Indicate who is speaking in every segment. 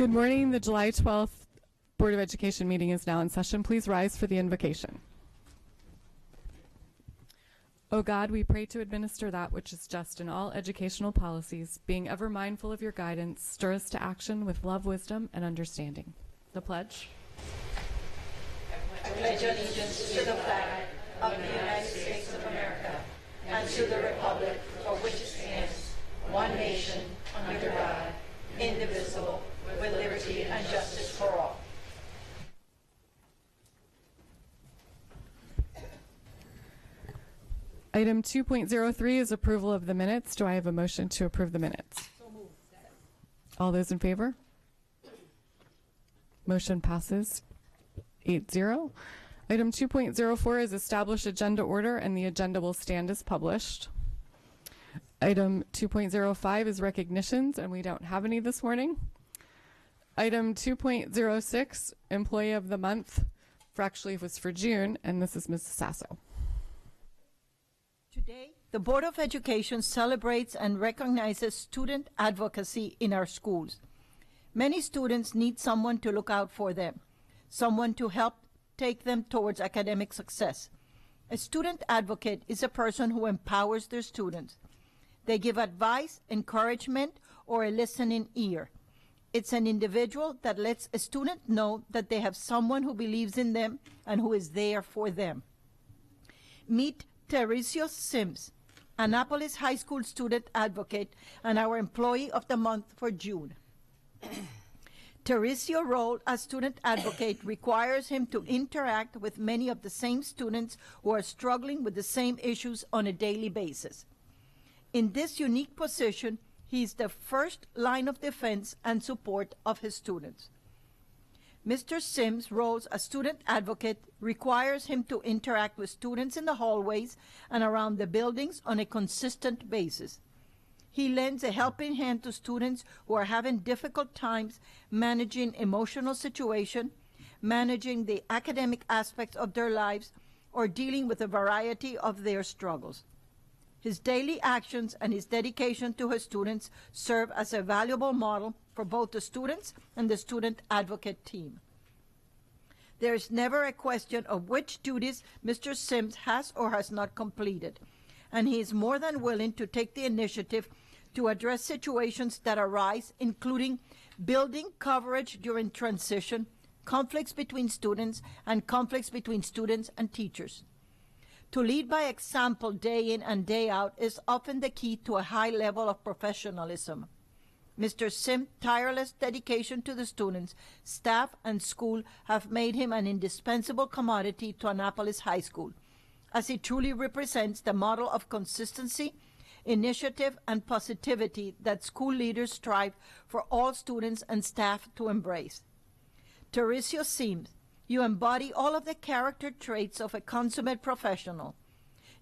Speaker 1: Good morning. The July 12th Board of Education meeting is now in session. Please rise for the invocation. O God, we pray to administer that which is just in all educational policies, being ever mindful of your guidance, stir us to action with love, wisdom, and understanding. The pledge.
Speaker 2: I pledge allegiance to the flag of the United States of America and to the republic for which it stands, one nation, under God, indivisible, with liberty and justice for all.
Speaker 1: Item 2.03 is approval of the minutes. Do I have a motion to approve the minutes?
Speaker 3: So moved.
Speaker 1: All those in favor? Motion passes 8-0. Item 2.04 is establish agenda order, and the agenda will stand as published. Item 2.05 is recognitions, and we don't have any this morning. Item 2.06, employee of the month, actually it was for June, and this is Mrs. Sasso.
Speaker 2: Today, the Board of Education celebrates and recognizes student advocacy in our schools. Many students need someone to look out for them, someone to help take them towards academic success. A student advocate is a person who empowers their students. They give advice, encouragement, or a listening ear. It's an individual that lets a student know that they have someone who believes in them and who is there for them. Meet Teresio Sims, Annapolis High School student advocate and our employee of the month for June. Teresio's role as student advocate requires him to interact with many of the same students who are struggling with the same issues on a daily basis. In this unique position, he is the first line of defense and support of his students. Mr. Sims' role as student advocate requires him to interact with students in the hallways and around the buildings on a consistent basis. He lends a helping hand to students who are having difficult times managing emotional situations, managing the academic aspects of their lives, or dealing with a variety of their struggles. His daily actions and his dedication to his students serve as a valuable model for both the students and the student advocate team. There is never a question of which duties Mr. Sims has or has not completed, and he is more than willing to take the initiative to address situations that arise, including building coverage during transition, conflicts between students, and conflicts between students and teachers. To lead by example day in and day out is often the key to a high level of professionalism. Mr. Sim's tireless dedication to the students, staff, and school have made him an indispensable commodity to Annapolis High School, as he truly represents the model of consistency, initiative, and positivity that school leaders strive for all students and staff to embrace. Teresio Sims, you embody all of the character traits of a consummate professional.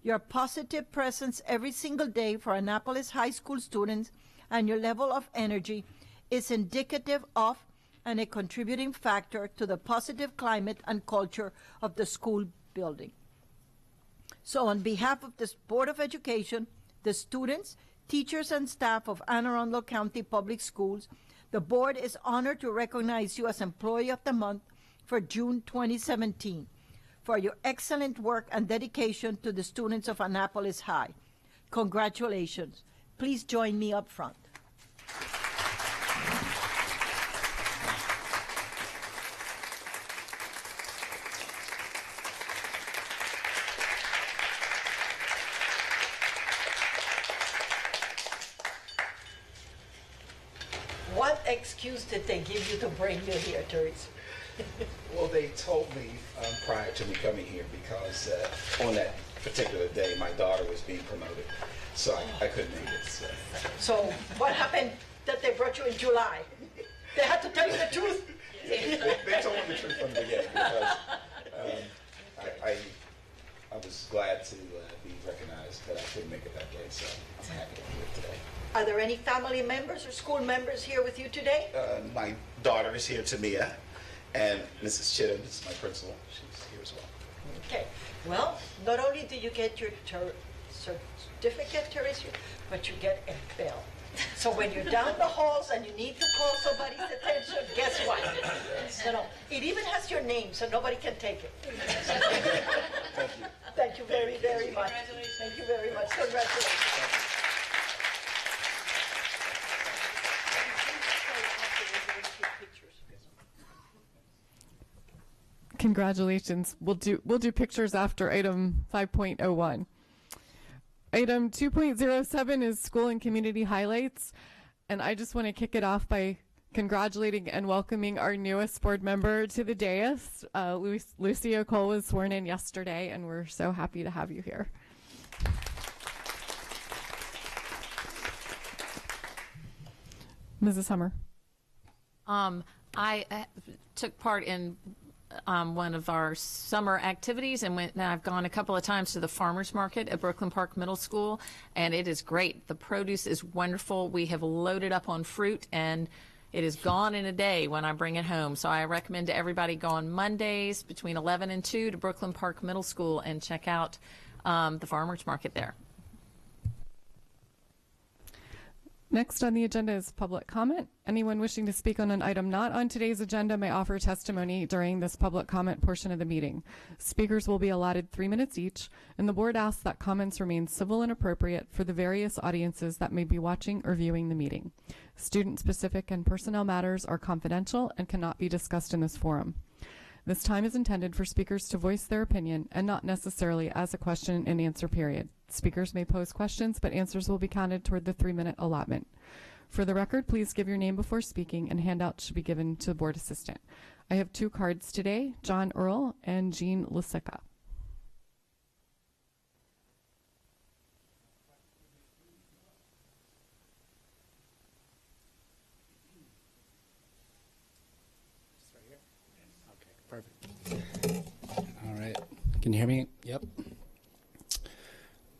Speaker 2: Your positive presence every single day for Annapolis High School students and your level of energy is indicative of and a contributing factor to the positive climate and culture of the school building. So on behalf of the Board of Education, the students, teachers, and staff of Anne Arundel County Public Schools, the board is honored to recognize you as Employee of the Month for June 2017 for your excellent work and dedication to the students of Annapolis High. Congratulations. Please join me up front. What excuse did they give you to bring you here, Teresa?
Speaker 3: Well, they told me prior to me coming here because on that particular day, my daughter was being promoted, so I couldn't make it.
Speaker 2: So what happened that they brought you in July? They had to tell you the truth?
Speaker 3: They told me the truth from the beginning because I was glad to be recognized, but I couldn't make it that day, so I'm happy to be here today.
Speaker 2: Are there any family members or school members here with you today?
Speaker 3: My daughter is here, Tamia, and Mrs. Chittum is my principal. She's here as well.
Speaker 2: Okay. Well, not only do you get your certificate, Teresa, but you get a bell. So when you're down the halls and you need to call somebody's attention, guess what? It even has your name, so nobody can take it.
Speaker 3: Thank you.
Speaker 2: Thank you very, very much. Thank you very much. Congratulations.
Speaker 1: Congratulations. We'll do pictures after item 5.01. Item 2.07 is school and community highlights, and I just want to kick it off by congratulating and welcoming our newest board member to the dais. Lucia Cole was sworn in yesterday, and we're so happy to have you here. Mrs. Hummer.
Speaker 4: I took part in one of our summer activities, and I've gone a couple of times to the farmers market at Brooklyn Park Middle School, and it is great. The produce is wonderful. We have loaded up on fruit, and it is gone in a day when I bring it home. So I recommend to everybody go on Mondays between 11 and 2 to Brooklyn Park Middle School and check out the farmers market there.
Speaker 1: Next on the agenda is public comment. Anyone wishing to speak on an item not on today's agenda may offer testimony during this public comment portion of the meeting. Speakers will be allotted 3 minutes each, and the board asks that comments remain civil and appropriate for the various audiences that may be watching or viewing the meeting. Student-specific and personnel matters are confidential and cannot be discussed in this forum. This time is intended for speakers to voice their opinion and not necessarily as a question and answer period. Speakers may pose questions, but answers will be counted toward the 3-minute allotment. For the record, please give your name before speaking, and handouts should be given to the board assistant. I have 2 cards today, John Earl and Jean Lisica.
Speaker 5: Perfect. All right. Can you hear me? Yep.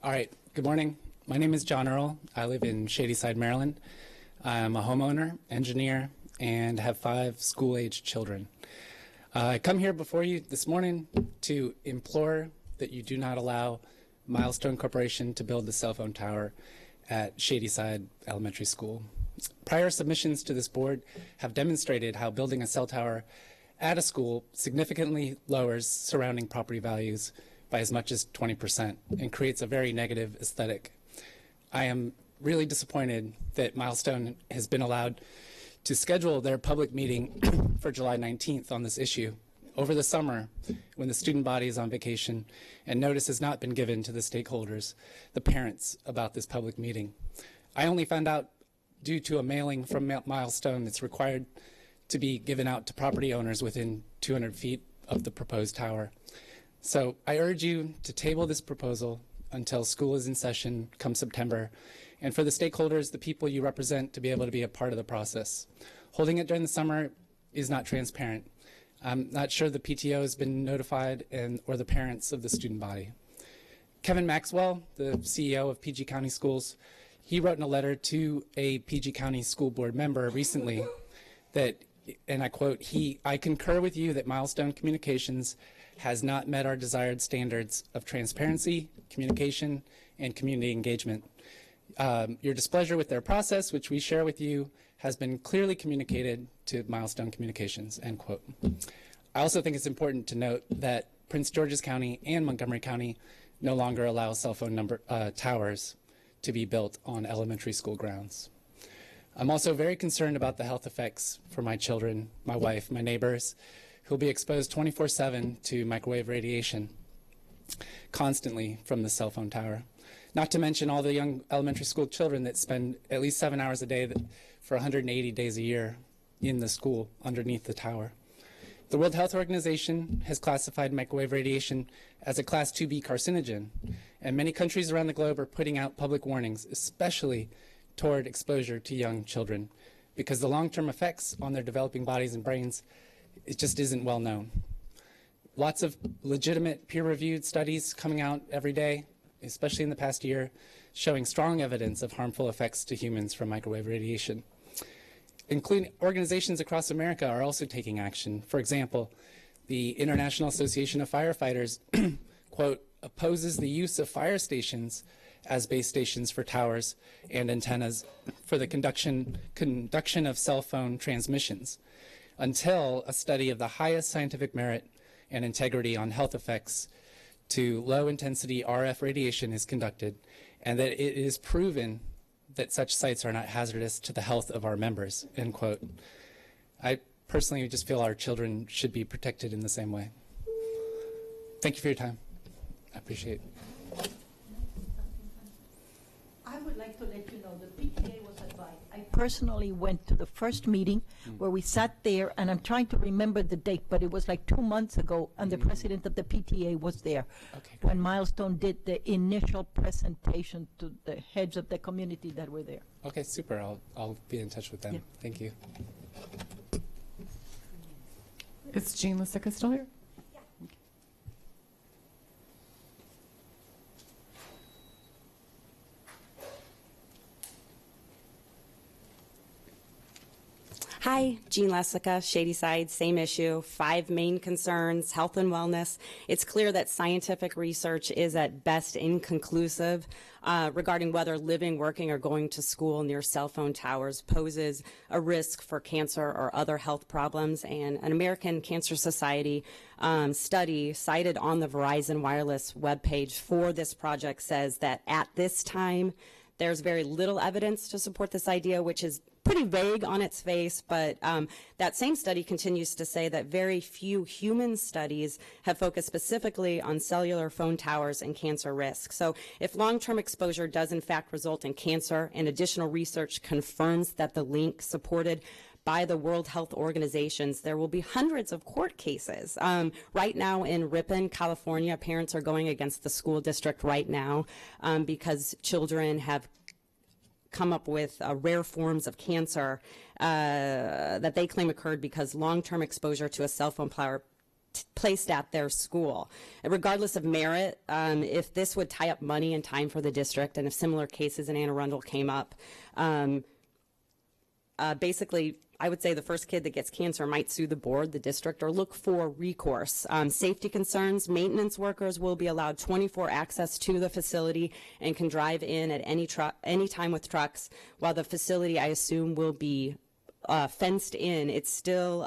Speaker 5: All right. Good morning. My name is John Earl. I live in Shadyside, Maryland. I'm a homeowner, engineer, and have 5 school-aged children. I come here before you this morning to implore that you do not allow Milestone Corporation to build the cell phone tower at Shadyside Elementary School. Prior submissions to this board have demonstrated how building a cell tower at a school significantly lowers surrounding property values by as much as 20% and creates a very negative aesthetic. I am really disappointed that Milestone has been allowed to schedule their public meeting for July 19th on this issue over the summer when the student body is on vacation and notice has not been given to the stakeholders, the parents, about this public meeting. I only found out due to a mailing from Milestone that's required to be given out to property owners within 200 feet of the proposed tower. So I urge you to table this proposal until school is in session come September, and for the stakeholders, the people you represent, to be able to be a part of the process. Holding it during the summer is not transparent. I'm not sure the PTO has been notified or the parents of the student body. Kevin Maxwell, the CEO of PG County Schools, he wrote in a letter to a PG County School Board member recently that, and I quote, I concur with you that Milestone Communications has not met our desired standards of transparency, communication, and community engagement. Your displeasure with their process, which we share with you, has been clearly communicated to Milestone Communications, end quote. I also think it's important to note that Prince George's County and Montgomery County no longer allow cell phone towers to be built on elementary school grounds. I'm also very concerned about the health effects for my children, my wife, my neighbors, who'll be exposed 24/7 to microwave radiation constantly from the cell phone tower. Not to mention all the young elementary school children that spend at least 7 hours a day for 180 days a year in the school underneath the tower. The World Health Organization has classified microwave radiation as a Class 2B carcinogen, and many countries around the globe are putting out public warnings, especially toward exposure to young children, because the long-term effects on their developing bodies and brains, it just isn't well known. Lots of legitimate peer-reviewed studies coming out every day, especially in the past year, showing strong evidence of harmful effects to humans from microwave radiation. Including organizations across America are also taking action. For example, the International Association of Firefighters, quote, opposes the use of fire stations as base stations for towers and antennas for the conduction of cell phone transmissions until a study of the highest scientific merit and integrity on health effects to low-intensity RF radiation is conducted, and that it is proven that such sites are not hazardous to the health of our members, end quote. I personally just feel our children should be protected in the same way. Thank you for your time. I appreciate it.
Speaker 2: I would like to let you know the PTA was advised. I personally went to the first meeting where we sat there, and I'm trying to remember the date, but it was like 2 months ago, and the president of the PTA was there
Speaker 5: Okay,
Speaker 2: when Milestone did the initial presentation to the heads of the community that were there.
Speaker 5: Okay, super. I'll be in touch with them.
Speaker 2: Yeah.
Speaker 5: Thank you.
Speaker 1: Is Jean Lasica still here?
Speaker 6: Hi, Jean Lesica, Shady Side, same issue, 5 main concerns, health and wellness. It's clear that scientific research is at best inconclusive regarding whether living, working, or going to school near cell phone towers poses a risk for cancer or other health problems. And an American Cancer Society study cited on the Verizon Wireless webpage for this project says that at this time, there's very little evidence to support this idea, which is pretty vague on its face, but that same study continues to say that very few human studies have focused specifically on cellular phone towers and cancer risk. So if long-term exposure does in fact result in cancer, and additional research confirms that the link supported by the World Health Organizations, there will be hundreds of court cases. Right now in Ripon, California, parents are going against the school district right now because children have come up with rare forms of cancer that they claim occurred because long-term exposure to a cell phone tower placed at their school. And regardless of merit, if this would tie up money and time for the district, and if similar cases in Anne Arundel came up, basically, I would say the first kid that gets cancer might sue the board, the district, or look for recourse. Safety concerns, maintenance workers will be allowed 24 access to the facility and can drive in at any time with trucks, while the facility, I assume, will be fenced in. It's still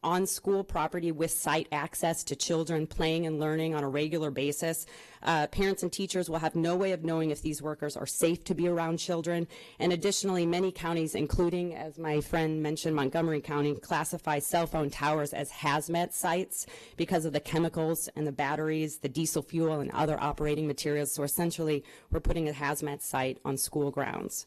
Speaker 6: on school property with site access to children playing and learning on a regular basis. Parents and teachers will have no way of knowing if these workers are safe to be around children. And additionally, many counties, including, as my friend mentioned, Montgomery County, classify cell phone towers as hazmat sites because of the chemicals and the batteries, the diesel fuel, and other operating materials. So essentially, we're putting a hazmat site on school grounds.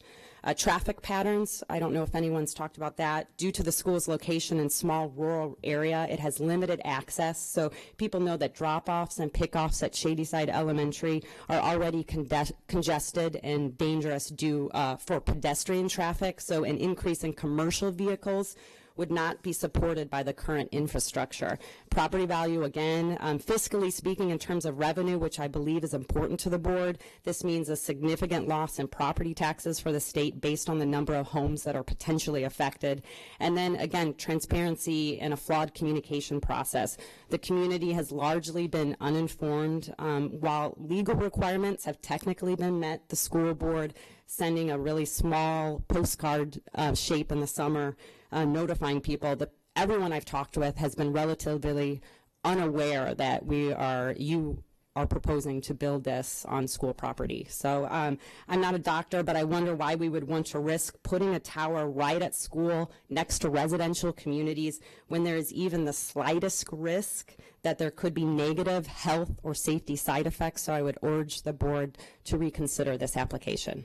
Speaker 6: Traffic patterns, I don't know if anyone's talked about that. Due to the school's location in small rural area, it has limited access. So people know that drop-offs and pick-offs at Shadyside Elementary are already congested and dangerous due for pedestrian traffic. So an increase in commercial vehicles would not be supported by the current infrastructure. Property value, again, fiscally speaking, in terms of revenue, which I believe is important to the board, this means a significant loss in property taxes for the state based on the number of homes that are potentially affected. And then, again, transparency and a flawed communication process. The community has largely been uninformed. While legal requirements have technically been met, the school board sending a really small postcard shape in the summer notifying people that everyone I've talked with has been relatively unaware that you are proposing to build this on school property. So I'm not a doctor, but I wonder why we would want to risk putting a tower right at school next to residential communities when there is even the slightest risk that there could be negative health or safety side effects. So I would urge the board to reconsider this application.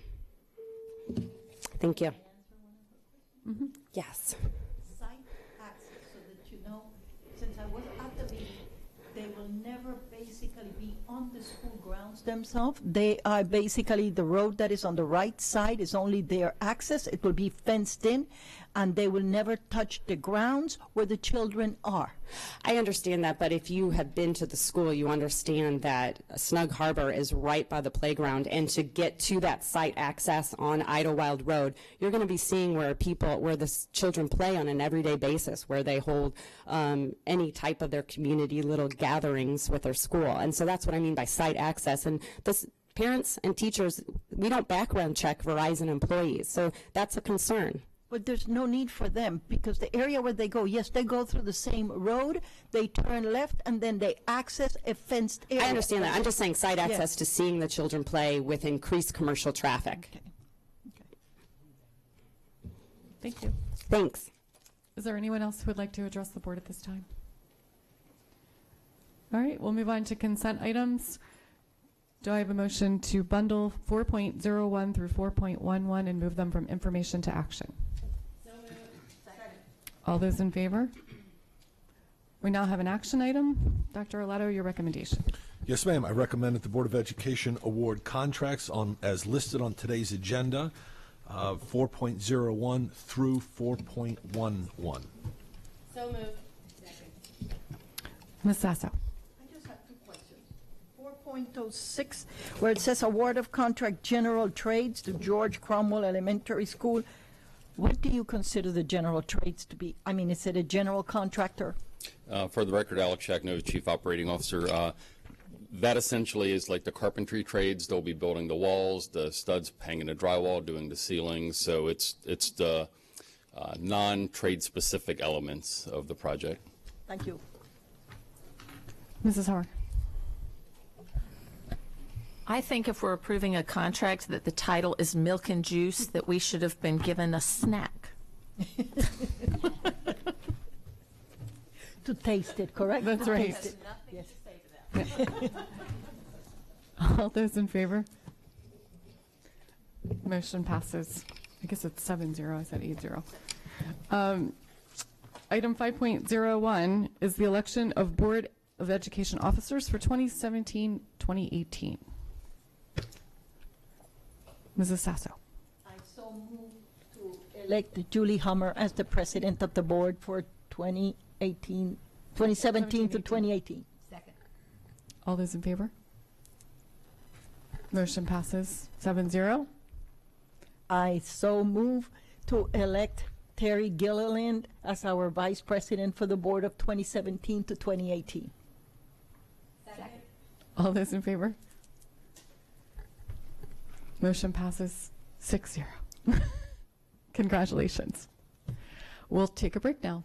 Speaker 6: Thank you.
Speaker 1: Mm-hmm.
Speaker 6: Yes.
Speaker 2: Site access, so that you know, since I was at the meeting, they will never basically be on the school grounds themselves. They are basically, the road that is on the right side is only their access. It will be fenced in, and they will never touch the grounds where the children are.
Speaker 6: I understand that, but if you have been to the school, you understand that Snug Harbor is right by the playground, and to get to that site access on Idlewild Road, you're going to be seeing where the children play on an everyday basis, where they hold any type of their community little gatherings with their school. And so that's what I mean by site access. And this, parents and teachers, we don't background check Verizon employees, so that's a concern.
Speaker 2: But there's no need for them, because the area where they go, yes, they go through the same road, they turn left, and then they access a fenced area.
Speaker 6: I understand that. I'm just saying site access to seeing the children play with increased commercial traffic.
Speaker 2: Okay.
Speaker 1: Thank you.
Speaker 6: Thanks.
Speaker 1: Is there anyone else who would like to address the board at this time? All right, we'll move on to consent items. Do I have a motion to bundle 4.01 through 4.11 and move them from information to action? So moved. Second. All those in favor? We now have an action item. Dr. Arletto, your recommendation.
Speaker 7: Yes, ma'am. I recommend that the Board of Education award contracts as listed on today's agenda, 4.01 through 4.11.
Speaker 8: So moved. Second.
Speaker 1: Ms. Sasso.
Speaker 2: I just have two questions. 4.06, where it says award of contract general trades to George Cromwell Elementary School. What do you consider the general trades to be? I mean, is it a general contractor?
Speaker 8: For the record, Alex Shackno, Chief Operating Officer. That essentially is like the carpentry trades. They'll be building the walls, the studs hanging the drywall, doing the ceilings. So it's the non-trade specific elements of the project.
Speaker 2: Thank you.
Speaker 1: Mrs. Howard.
Speaker 4: I think if we're approving a contract that the title is milk and juice, that we should have been given a snack.
Speaker 2: To taste it, correct?
Speaker 1: That's
Speaker 2: To
Speaker 1: right.
Speaker 2: taste it. Yes.
Speaker 1: All those in favor? Motion passes. I guess it's 7-0. I said 8-0. Item 5.01 is the election of Board of Education officers for 2017-2018. Mrs. Sasso.
Speaker 2: I so move to elect Julie Hummer as the president of the board for 2017 to 2018.
Speaker 1: All those in favor? Motion passes 7-0.
Speaker 2: I so move to elect Terry Gilliland as our vice president for the board of 2017 to 2018.
Speaker 1: All those in favor? Motion passes 6-0. Congratulations. We'll take a break now.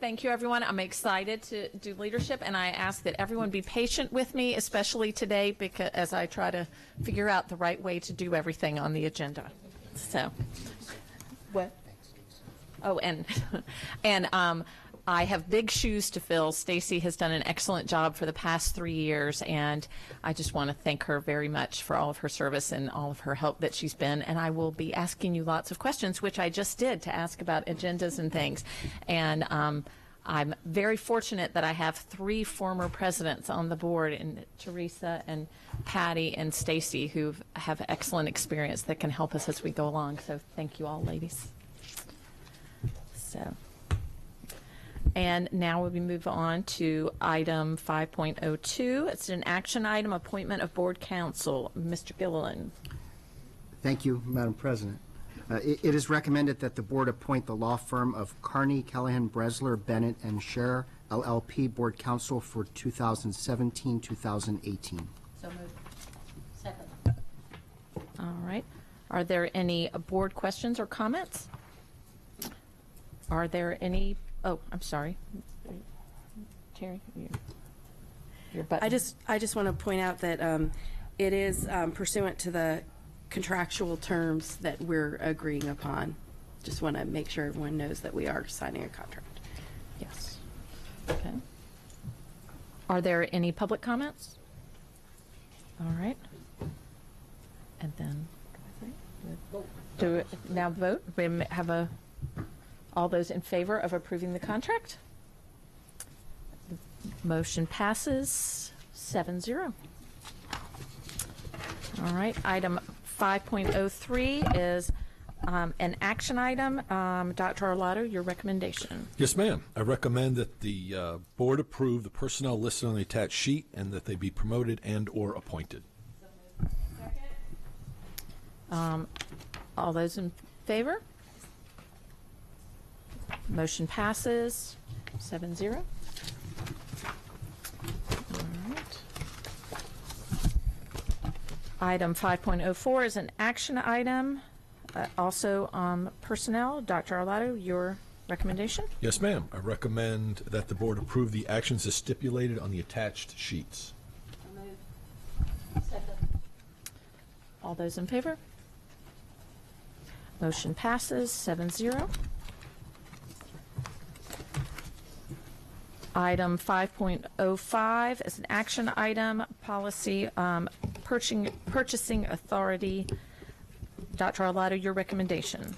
Speaker 4: Thank you, everyone. I'm excited to do leadership, and I ask that everyone be patient with me, especially today, because as I try to figure out the right way to do everything on the agenda. So, what? Oh, and I have big shoes to fill. Stacy has done an excellent job for the past 3 years, and I just want to thank her very much for all of her service and all of her help that she's been. And I will be asking you lots of questions, which I just did to ask about agendas and things. And I'm very fortunate that I have 3 former presidents on the board, and Teresa and Patty and Stacy, who have excellent experience that can help us as we go along. So thank you all, ladies. So, and now we move on to item 5.02. It's an action item, appointment of board counsel. Mr. Gilliland.
Speaker 9: Thank you, Madam President. It is recommended that the board appoint the law firm of Carney, Callahan, Bresler, Bennett, and Scherer, LLP, board counsel for 2017-2018.
Speaker 2: So moved. Second.
Speaker 4: All right. Are there any board questions or comments? Are there any, oh, I'm sorry. Terry, your button.
Speaker 6: I just want to point out that it is pursuant to the contractual terms that we're agreeing upon. Just want to make sure everyone knows that we are signing a contract.
Speaker 4: Yes. Okay. Are there any public comments? All right. And then, do it now vote. We have all those in favor of approving the contract? The motion passes 7-0. All right, item 5.03 is an action item. Dr. Arlotto, your recommendation.
Speaker 7: Yes, ma'am. I recommend that the board approve the personnel listed on the attached sheet and that they be promoted and or appointed.
Speaker 4: All those in favor? Motion passes 7-0. All right. Item 5.04 is an action item, also personnel. Dr. Arlotto, your recommendation?
Speaker 7: Yes, ma'am. I recommend that the board approve the actions as stipulated on the attached sheets.
Speaker 2: Second.
Speaker 4: All those in favor? Motion passes 7-0. Item 5.05 is an action item, policy purchasing authority. Dr. Arlotto, your recommendation.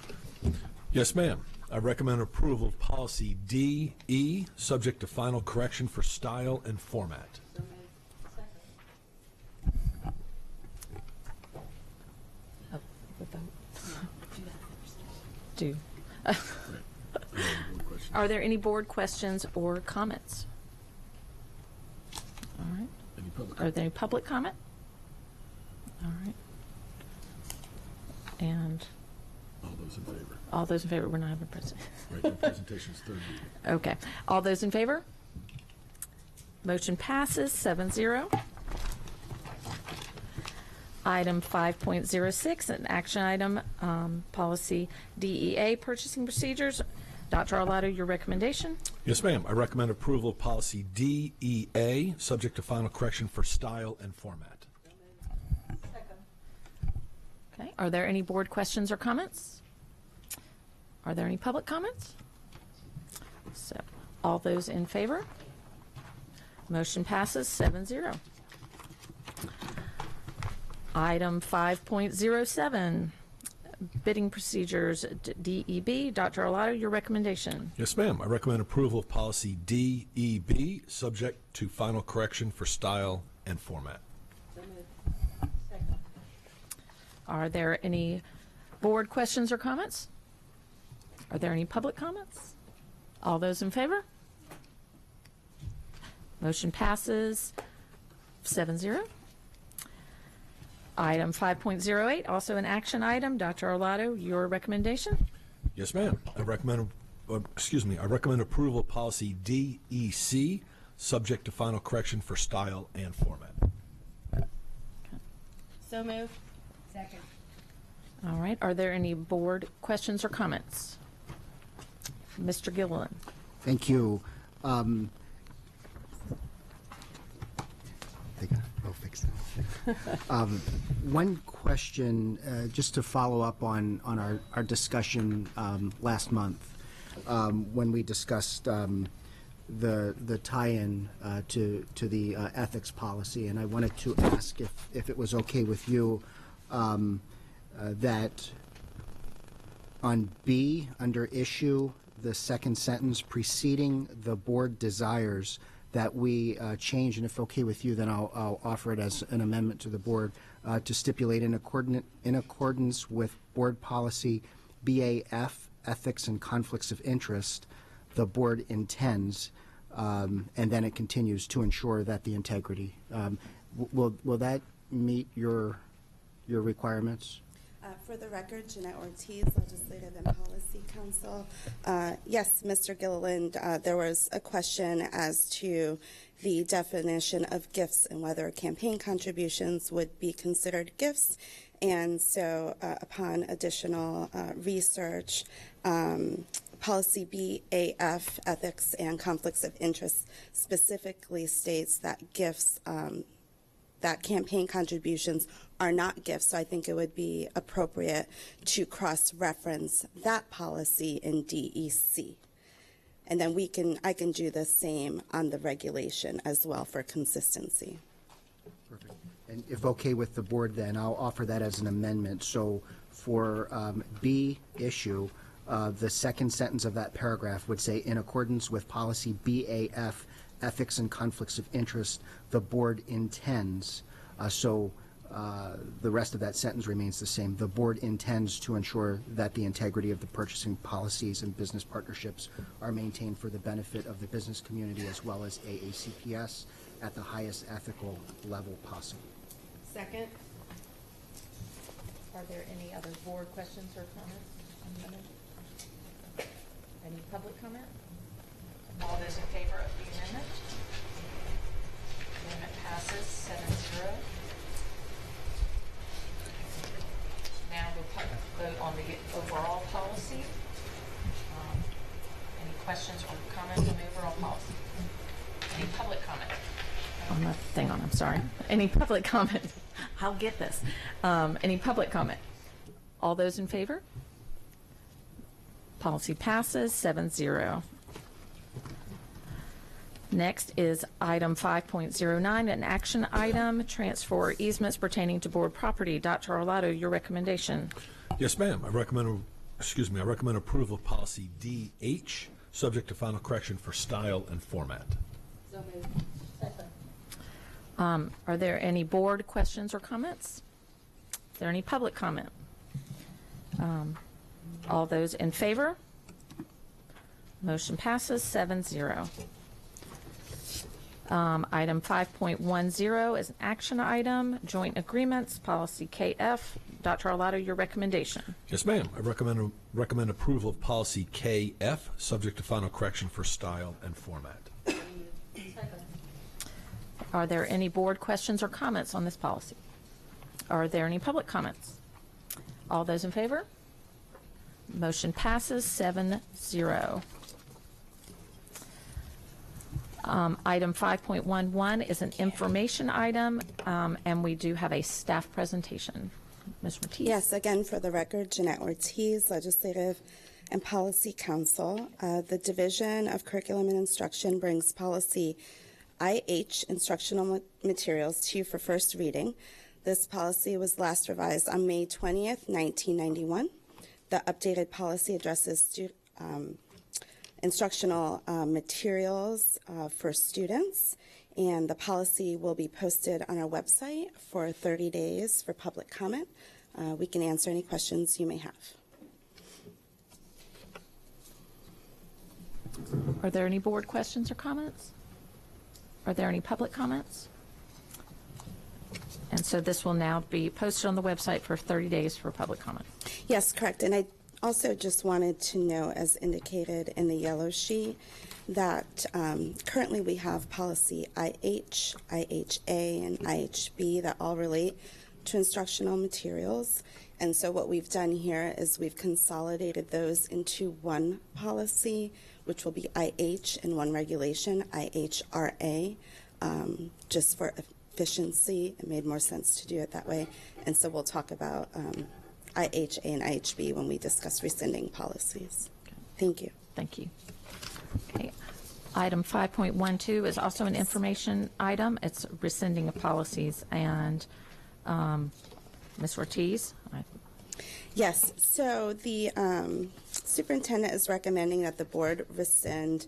Speaker 7: Yes, ma'am. I recommend approval of policy DE, subject to final correction for style and format.
Speaker 4: Oh, the vote. Do. Are there any board questions or comments? All right. Are there any public comment? All right. And
Speaker 7: All those in favor.
Speaker 4: all those in favor, we're not having a president.
Speaker 7: Right, the presentation's third reading.
Speaker 4: Okay. All those in favor? Motion passes 7-0. Item 5.06, an action item, policy DEA, purchasing procedures. Dr. Arlotto, your recommendation?
Speaker 7: Yes, ma'am. I recommend approval of policy DEA, subject to final correction for style and format.
Speaker 4: Okay. Are there any board questions or comments? Are there any public comments? So, all those in favor? Motion passes 7-0. Item 5.07, bidding procedures, DEB. Dr. Arlotto, your recommendation.
Speaker 7: Yes, ma'am. I recommend approval of policy DEB, subject to final correction for style and format.
Speaker 4: Are there any board questions or comments? Are there any public comments? All those in favor? Motion passes 7-0. Item 5.08, also an action item. Dr. Arlotto, your recommendation?
Speaker 7: Yes, ma'am. I recommend approval of policy DEC, subject to final correction for style and format.
Speaker 2: So moved. Second.
Speaker 4: All right. Are there any board questions or comments? Mr. Gilliland.
Speaker 9: Thank you. I'll fix it. One question, just to follow up on our discussion last month, when we discussed the tie-in to the ethics policy, and I wanted to ask if it was okay with you that on B, under issue, the second sentence preceding the board desires that we change, and if okay with you, then I'll offer it as an amendment to the board to stipulate in accordance with board policy BAF, ethics and conflicts of interest, the board intends, and then it continues to ensure that the integrity. Will that meet your requirements?
Speaker 10: For the record, Jeanette Ortiz, Legislative and Policy Council. Yes, Mr. Gilliland, there was a question as to the definition of gifts and whether campaign contributions would be considered gifts. And so upon additional research, Policy BAF, Ethics and Conflicts of Interest, specifically states that gifts, that campaign contributions are not gifts. So I think it would be appropriate to cross-reference that policy in DEC. And then I can do the same on the regulation as well for consistency.
Speaker 9: Perfect. And if okay with the board, then I'll offer that as an amendment. So for B issue, the second sentence of that paragraph would say, in accordance with policy BAF, ethics and conflicts of interest, the board intends. The rest of that sentence remains the same. The board intends to ensure that the integrity of the purchasing policies and business partnerships are maintained for the benefit of the business community as well as AACPS at the highest ethical level possible.
Speaker 4: Second. Are there any other board questions or comments on the amendment? Any public comment? All those in favor of the amendment? The amendment passes 7-0. Now we'll vote on the overall policy. Any questions or comments on the overall policy? Any public comment? On the thing on, I'm sorry. Any public comment? I'll get this. Any public comment? All those in favor? Policy passes 7-0. Next is item 5.09, an action item, transfer easements pertaining to board property. Dr. Arlotto, your recommendation.
Speaker 7: Yes, ma'am. I recommend approval of policy DH, subject to final correction for style and format.
Speaker 2: So moved. Second.
Speaker 4: Are there any board questions or comments? Is there any public comment? All those in favor? Motion passes 7-0. Item 5.10 is an action item, joint agreements, policy KF. Dr. Arlotto, your recommendation.
Speaker 7: Yes, ma'am. I recommend approval of policy KF, subject to final correction for style and format.
Speaker 2: Second.
Speaker 4: Are there any board questions or comments on this policy? Are there any public comments? All those in favor? Motion passes 7-0. Item 5.11 is an information item, and we do have a staff presentation. Ms. Ortiz?
Speaker 10: Yes, again, for the record, Jeanette Ortiz, Legislative and Policy Council. The Division of Curriculum and Instruction brings policy IH, instructional materials, to you for first reading. This policy was last revised on May 20th, 1991. The updated policy addresses instructional materials for students, and the policy will be posted on our website for 30 days for public comment. We can answer any questions you may have.
Speaker 4: Are there any board questions or comments? Are there any public comments? And so this will now be posted on the website for 30 days for public comment.
Speaker 10: Yes, correct. And I also just wanted to know, as indicated in the yellow sheet, that currently we have policy IH, IHA, and IHB that all relate to instructional materials. And so what we've done here is we've consolidated those into one policy, which will be IH, and one regulation, IHRA, just for efficiency. It made more sense to do it that way. And so we'll talk about IHA and IHB when we discuss rescinding policies. Thank you.
Speaker 4: Thank you. Okay. Item 5.12 is also an information item. It's rescinding of policies. And Ms. Ortiz?
Speaker 10: Yes, so superintendent is recommending that the board rescind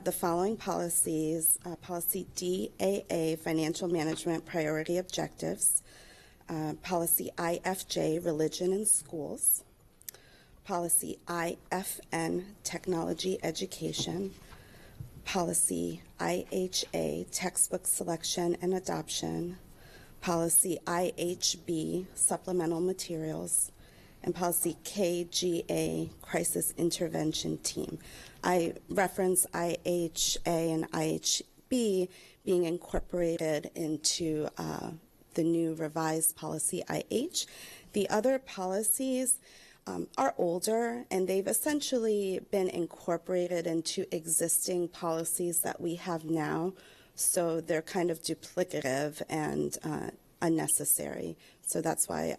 Speaker 10: the following policies. Policy DAA, Financial Management Priority Objectives. Policy IFJ, Religion in Schools. Policy IFN, Technology Education. Policy IHA, Textbook Selection and Adoption. Policy IHB, Supplemental Materials. And policy KGA, Crisis Intervention Team. I reference IHA and IHB being incorporated into the new revised policy IH. The other policies are older, and they've essentially been incorporated into existing policies that we have now, so they're kind of duplicative and unnecessary. So that's why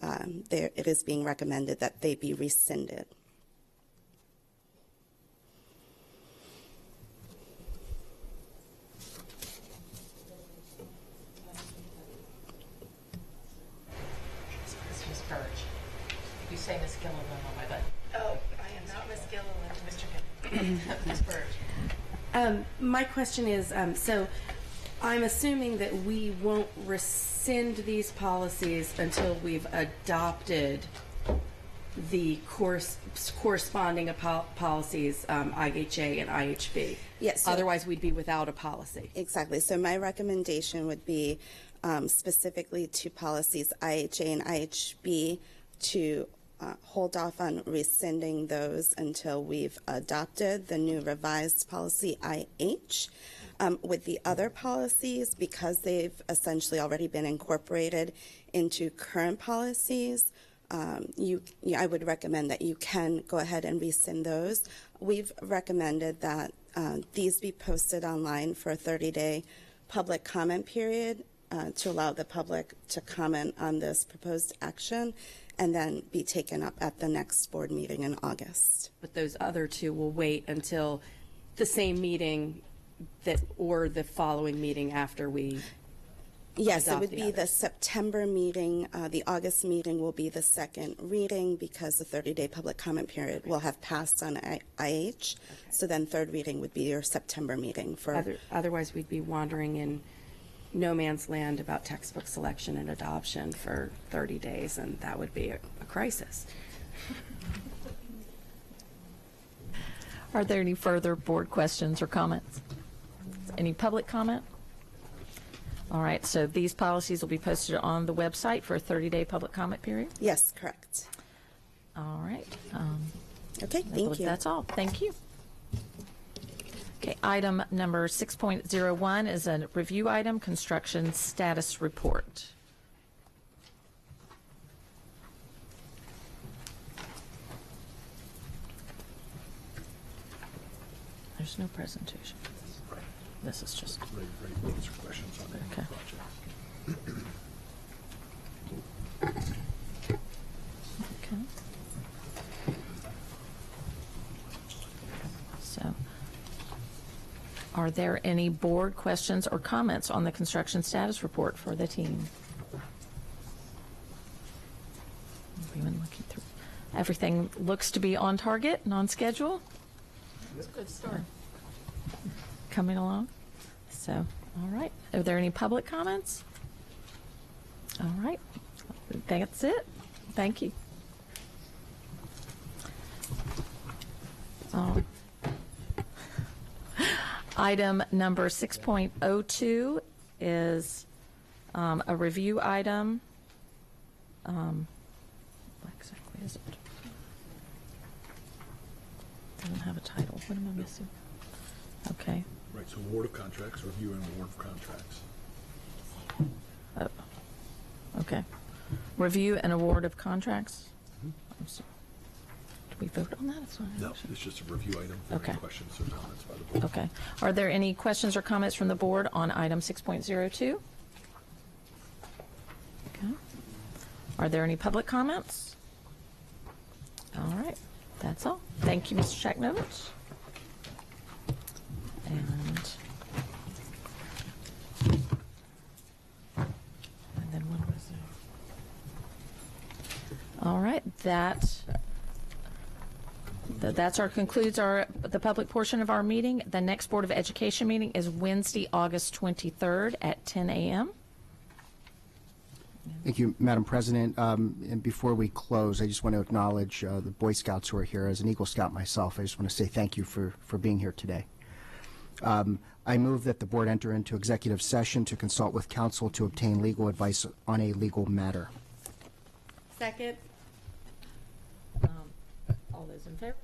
Speaker 10: it is being recommended that they be rescinded.
Speaker 4: Ms. Burge. You say Ms. Gilliland on my button.
Speaker 2: Oh, I am not Miss Gilliland.
Speaker 4: Mr. Kim. Ms. Burge.
Speaker 11: My question is, so I'm assuming that we won't rescind these policies until we've adopted the corresponding policies, IHA and IHB.
Speaker 10: Yes. So
Speaker 11: Otherwise, we'd be without a policy.
Speaker 10: exactly. So my recommendation would be specifically to policies IHA and IHB to hold off on rescinding those until we've adopted the new revised policy IH. With the other policies, because they've essentially already been incorporated into current policies, I would recommend that you can go ahead and rescind those. We've recommended that these be posted online for a 30-day public comment period to allow the public to comment on this proposed action, and then be taken up at the next board meeting in August.
Speaker 11: But those other two will wait until the same meeting or the following meeting after we
Speaker 10: Yes, it
Speaker 11: adopt
Speaker 10: would
Speaker 11: the
Speaker 10: be the
Speaker 11: others.
Speaker 10: September meeting. The August meeting will be the second reading because the 30-day public comment period will have passed on IH. So then third reading would be your September meeting for.
Speaker 11: Otherwise, we'd be wandering in no man's land about textbook selection and adoption for 30 days, and that would be a crisis.
Speaker 4: Are there any further board questions or comments? Any public comment? All right, so these policies will be posted on the website for a 30-day public comment period?
Speaker 10: Yes, correct.
Speaker 4: All right.
Speaker 10: Okay,
Speaker 4: I
Speaker 10: thank
Speaker 4: believe
Speaker 10: you.
Speaker 4: that's all. Thank you. Okay, item number 6.01 is a review item, construction status report. There's no presentation. This is just,
Speaker 7: Ready to answer questions on the
Speaker 4: Okay.
Speaker 7: project.
Speaker 4: okay. So, are there any board questions or comments on the construction status report for the team? We've been looking through. Everything looks to be on target and on schedule. That's a good start. Coming along. So, all right. Are there any public comments? All right. That's it. Thank you. Item number 6.02 is a review item. What exactly is it? Doesn't have a title. What am I missing? Okay.
Speaker 7: Right, so award of contracts, review and award of contracts.
Speaker 4: Okay. Review and award of contracts? I'm sorry. Did we vote on that? It's not an
Speaker 7: No,
Speaker 4: action.
Speaker 7: it's just a review item for
Speaker 4: Okay.
Speaker 7: any questions or comments by the board.
Speaker 4: Okay. Are there any questions or comments from the board on item 6.02? Okay. Are there any public comments? All right. That's all. Thank you, Mr. Shaknovich. And then what was there? All right. That that's concludes the public portion of our meeting. The next Board of Education meeting is Wednesday, August 23rd at 10 a.m.
Speaker 9: Thank you, Madam President. And before we close, I just want to acknowledge the Boy Scouts who are here. As an Eagle Scout myself, I just want to say thank you for being here today. I move that the board enter into executive session to consult with counsel to obtain legal advice on a legal matter.
Speaker 11: Second.
Speaker 4: All those in favor?